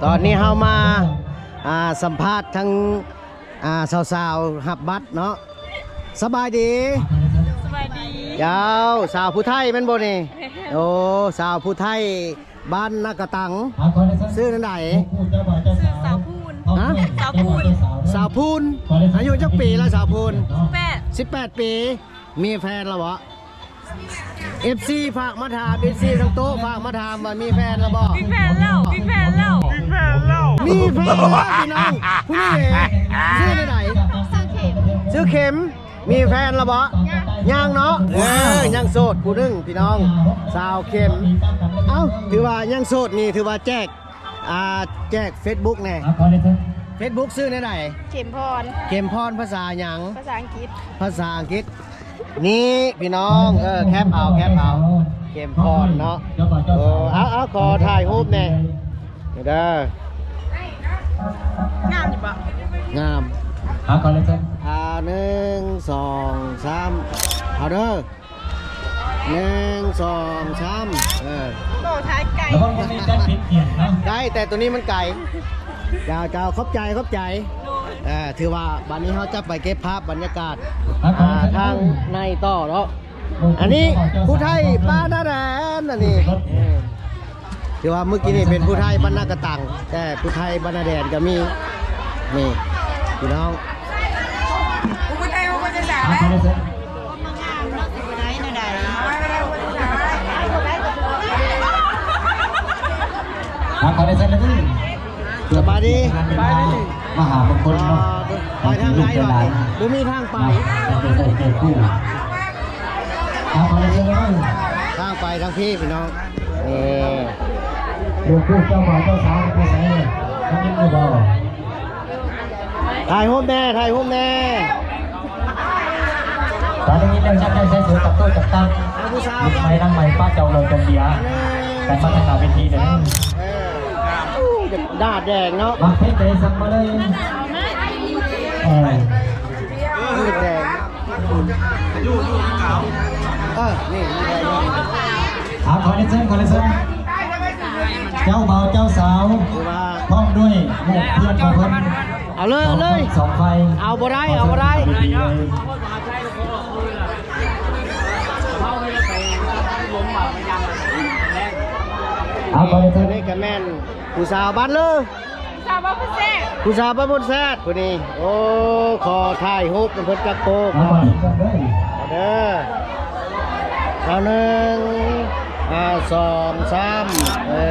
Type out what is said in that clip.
ตอนนี้เฮามาสัมภาษณ์ทั้งสาวๆหับบัตรเนาะสบายดีสบายดียาวสาวผู้ไทยแม่นบ่นี่โอ้สาวผู้ไทยบ้านนากระตังซื้อนั่นไหนชื่อสาวพูนฮะสาวพูนสาวพูนอายุจักปีแล้วสาวพูน18 ปีมีแฟนแล้วบ่ FC ฝากมาถาม FC ทั้งโต๊ะฝากมาถามว่ามีแฟนแล้วบ่มีแฟนแล้วมีแฟนแล้วมีแฟนแล้ว มีแฟนแล้วพี่น้องผู้นี้เองชื่อไหนชื่อเข็มมีแฟนแล้วบ่ยังเนาะยังโสดผู้นึงพี่น้องสาวเข็มเอ้าถือว่ายังโสดนี่ถือว่าแจก Facebook แน่ Facebook ชื่อไหนเข็มพรภาษาหยังภาษาอังกฤษนี่พี่น้องแคปเอาเกมพรเนาะเอาขอถ่ายรูปแน่เด้งามอยู่ปะงามก่อนเลยจ้ะ1 2 3เอาเด้อ1 2 3โตท้ายไก่ แล้วก็มีการเปลี่ยนนะได้แต่ตัวนี้มันไก่เจ้าขอบใจถือว่าบัดนี้เขาจะไปเก็บภาพบรรยากาศทางในต่อเนาะอันนี้ผู้ไทยบ้านนาแดนอันนี้ถือว่าเมื่อกี้นี่เป็นผู้ไทยบ้านนากระตังแต่ผู้ไทยบ้านนาแดนก็มีนี่พี่น้องผู้ไทยผู้ภาษาแล้วก่อนเลยจ้ะเลยสบายดีมหามงคลเนาะไปทางไหนวะดูมีทางไปทางไปทางพี่พี่น้องดูคู่เจ้าบ่าวเจ้าสาวไปใส่เลยทั้งนี้ก็บอกถ่ายรูปแน่ตอนนี้เรื่องชักได้ใช้สื่อกับตู้จับตั้งไม่นั่งใหม่ป้าเจ้าเราจมเดียแต่มาตรฐานเวทีเดี๋ยวด่าแดงเนาะมาเพชรเลยสั่งมาเลยแดงนี่ขอเลเซนเจ้าบ่าวเจ้าสาวพร้อมด้วยหมู่เพื่อนของคนเอาเลยสองไฟเอาบ่ได้ก่อนเลยนี่กับแม่นผู้สาวบ้านเลยผู้สาวบ้านบนแซดคนนี้โอ้ขอถ่ายรูปเป็นเพื่อนจักโกเด้อเอา1 2 3